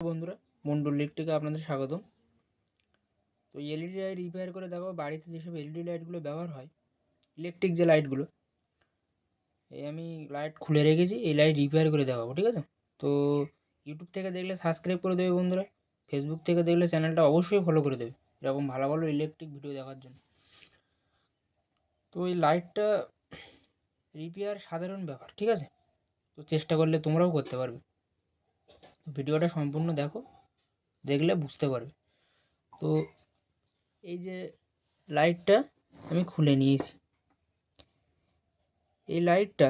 বন্ধুরা, মন্ডল ইলেকট্রিকে আপনাদের স্বাগতম। তো এলইডি লাইট রিপেয়ার করে দেখাবো। বাড়িতে যেসব এলইডি লাইটগুলো ব্যবহার হয়, ইলেকট্রিক যে লাইটগুলো, এই আমি লাইট খুলে রেখেছি, এই লাইট রিপেয়ার করে দেখাবো, ঠিক আছে? তো ইউটিউব থেকে দেখলে সাবস্ক্রাইব করে দেবে বন্ধুরা, ফেসবুক থেকে দেখলে চ্যানেলটা অবশ্যই ফলো করে দেবে এরকম ভালো ভালো ইলেকট্রিক ভিডিও দেখার জন্য। তো এই লাইটটা রিপেয়ার সাধারণ ব্যাপার, ঠিক আছে? তো চেষ্টা করলে তোমরাও করতে পারবে। ভিডিওটা সম্পূর্ণ দেখো, দেখলে বুঝতে পারবে। তো এই যে লাইটটা আমি খুলে নিয়েছি, এই লাইটটা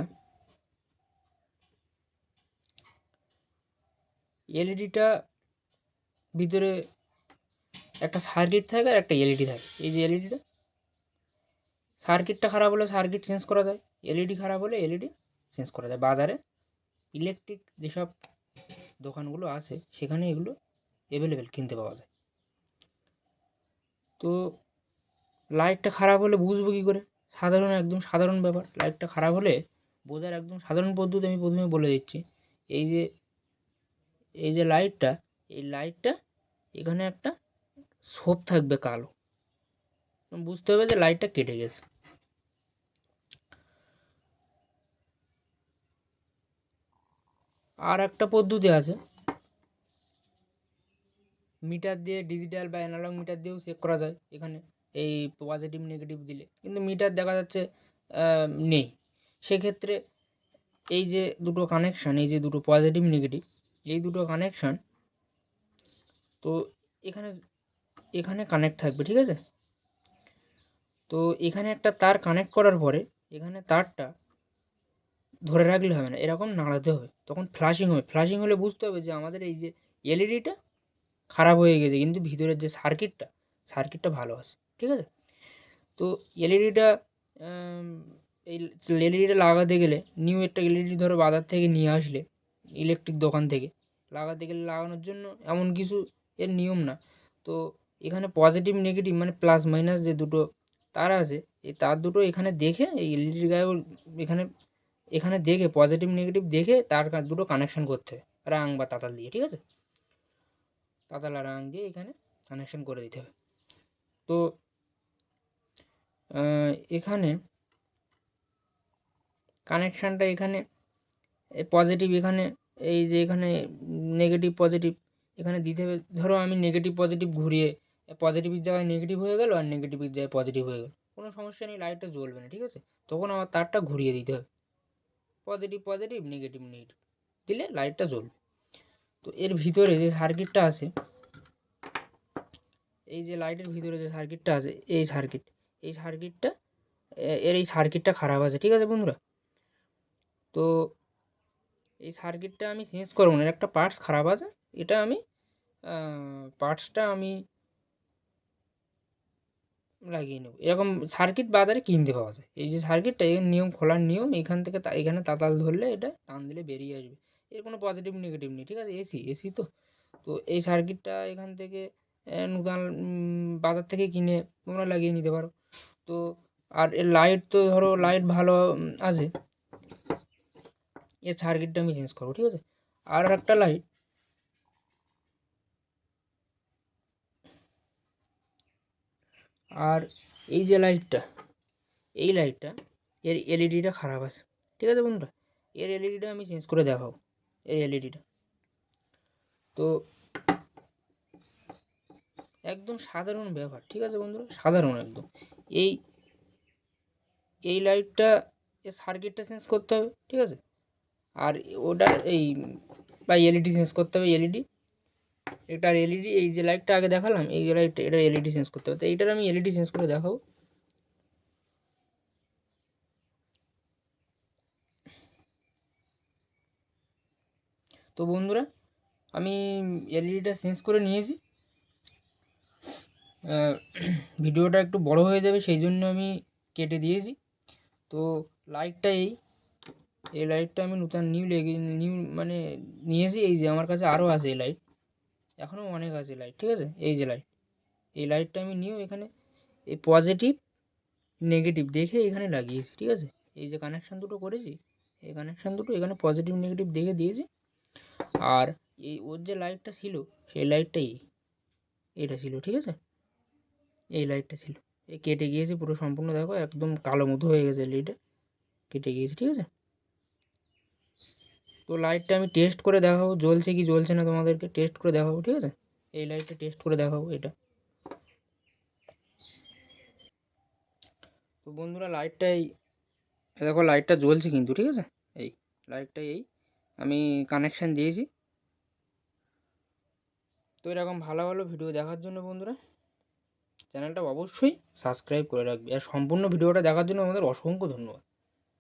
এলইডিটা ভিতরে একটা সার্কিট থাকে আর একটা এলইডি থাকে। এই যে এলইডিটা, সার্কিটটা খারাপ হলে সার্কিট চেঞ্জ করা যায়, এলইডি খারাপ হলে এলইডি চেঞ্জ করা যায়। বাজারে ইলেকট্রিক যেসব দোকানগুলো আছে সেখানে এগুলো অ্যাভেলেবেল কিনতে পাওয়া যায়। তো লাইটটা খারাপ হলে বুঝবো কী করে? একদম সাধারণ ব্যাপার। লাইটটা খারাপ হলে বোঝার একদম সাধারণ পদ্ধতি আমি প্রথমে বলে দিচ্ছি। এই যে এই যে লাইটটা, এই লাইটটা এখানে একটা ছোপ থাকবে কালো, বুঝতে হবে যে লাইটটা কেটে গেছে। আর একটা পদ্ধতি আছে, মিটার দিয়ে, ডিজিটাল বা অ্যানালগ মিটার দিয়েও চেক করা যায়। এখানে এই পজিটিভ নেগেটিভ দিলে কিন্তু মিটার দেখা যাচ্ছে নেই। সেক্ষেত্রে এই যে দুটো কানেকশান, এই যে দুটো পজিটিভ নেগেটিভ, এই দুটো কানেকশান, তো এখানে এখানে কানেক্ট থাকবে, ঠিক আছে? তো এখানে একটা তার কানেক্ট করার পরে এখানে তারটা ধরে রাখলে হবে না, এরকম নাড়াতে হবে, তখন ফ্লাশিং হবে। ফ্লাশিং হলে বুঝতে হবে যে আমাদের এই যে এলইডিটা খারাপ হয়ে গেছে, কিন্তু ভিতরের যে সার্কিটটা ভালো আছে, ঠিক আছে? তো এলইডিটা এই এলইডিটা লাগাতে গেলে নিউ একটা এলইডি ধরো বাজার থেকে নিয়ে আসলে, ইলেকট্রিক দোকান থেকে লাগাতে গেলে, লাগানোর জন্য এমন কিছু এর নিয়ম না। তো এখানে পজিটিভ নেগেটিভ মানে প্লাস মাইনাস যে দুটো তার আছে, এই তার দুটো এখানে দেখে এই এলইডির গায়ে এখানে এখানে দেখে পজিটিভ নেগেটিভ দেখে তার দুটো কানেকশান করতে হবে রাং বা তাতাল দিয়ে, ঠিক আছে? তাতাল আর রাং দিয়ে এখানে কানেকশান করে দিতে হবে। তো এখানে কানেকশানটা এখানে পজিটিভ, এখানে এই যে এখানে নেগেটিভ পজিটিভ এখানে দিতে হবে। ধরো আমি নেগেটিভ পজিটিভ ঘুরিয়ে, পজিটিভের জায়গায় নেগেটিভ হয়ে গেল আর নেগেটিভের জায়গায় পজিটিভ হয়ে গেল, কোনো সমস্যা নেই, লাইটটা জ্বলবে না, ঠিক আছে? তখন আমার তারটা ঘুরিয়ে দিতে হবে, পজিটিভ পজিটিভ নেগেটিভ নেগেটিভ দিলে লাইটটা জ্বলবে। তো এর ভিতরে যে সার্কিটটা আছে, এই যে লাইটের ভিতরে যে সার্কিটটা আছে, এই সার্কিটটা এই সার্কিটটা খারাপ আছে, ঠিক আছে বন্ধুরা? তো এই সার্কিটটা আমি চেঞ্জ করবো না, একটা পার্টস খারাপ আছে, এটা আমি পার্টসটা আমি লাগিয়ে নেব। এরকম সার্কিট বাজারে কিনতে পাওয়া যায়। এই যে সার্কিটটা, এর নিয়ম, খোলার নিয়ম, এখান থেকে এখানে তাতাল ধরলে এটা টান দিলে বেরিয়ে আসবে। এর কোনো পজিটিভ নেগেটিভ নেই, ঠিক আছে? এসি তো। তো এই সার্কিটটা এখান থেকে নূতন বাজার থেকে কিনে তোমরা লাগিয়ে নিতে পারো। তো আর এর লাইট, তো ধরো লাইট ভালো আছে, এর সার্কিটটা আমি চেঞ্জ করবো, ঠিক আছে? আর একটা লাইট, আর এই যে লাইটটা, এই লাইটটা এর এলইডিটা খারাপ আছে, ঠিক আছে বন্ধুরা? এর এলইডিটা আমি চেঞ্জ করে দেখাবো, এই এলইডিটা। তো একদম সাধারণ ব্যাপার, ঠিক আছে বন্ধুরা? সাধারণ একদম। এই এই লাইটটা, এর সার্কিটটা চেঞ্জ করতে হবে, ঠিক আছে? আর ওটার এই বা এলইডি চেঞ্জ করতে হবে, এলইডি, এটার এলইডি, এই যে লাইটটা আগে দেখালাম, এই যে লাইটটা, এটার এলইডি চেঞ্জ করতে হবে। তো এইটার আমি এলইডি চেঞ্জ করে দেখাবো। তো বন্ধুরা, আমি এলইডিটা চেঞ্জ করে নিয়েছি। ভিডিওটা একটু বড় হয়ে যাবে, সেই জন্য আমি কেটে দিয়েছি। তো লাইটটা এই লাইটটা আমি নতুন নিউ মানে নিয়েছি। এই যে আমার কাছে আরও আছে এই লাইট, এখনও অনেক আছে লাইট, ঠিক আছে? এই যে লাইট, এই লাইটটা আমি নিউ এখানে এই পজিটিভ নেগেটিভ দেখে এখানে লাগিয়েছি, ঠিক আছে? এই যে কানেকশান দুটো করেছি, এই কানেকশান দুটো এখানে পজিটিভ নেগেটিভ দেখে দিয়েছি। আর এই ওর যে লাইটটা ছিল সেই লাইটটা এটা ছিল, ঠিক আছে? এই লাইটটা ছিল, এই কেটে গিয়েছে পুরো সম্পূর্ণ, দেখো একদম কালো মতো হয়ে গেছে এলইডিটা, কেটে গিয়েছে, ঠিক আছে? তো লাইটটা আমি টেস্ট করে দেখাবো জ্বলছে কি জ্বলছে না, তোমাদেরকে টেস্ট করে দেখাবো, ঠিক আছে? এই লাইটটা টেস্ট করে দেখাবো এটা। তো বন্ধুরা লাইটটাই দেখো, লাইটটা জ্বলছে কিন্তু, ঠিক আছে? এই লাইটটাই আমি কানেকশান দিয়েছি। তো এরকম ভালো ভালো ভিডিও দেখার জন্য বন্ধুরা চ্যানেলটা অবশ্যই সাবস্ক্রাইব করে রাখবে, আর সম্পূর্ণ ভিডিওটা দেখার জন্য আমাদের অসংখ্য ধন্যবাদ।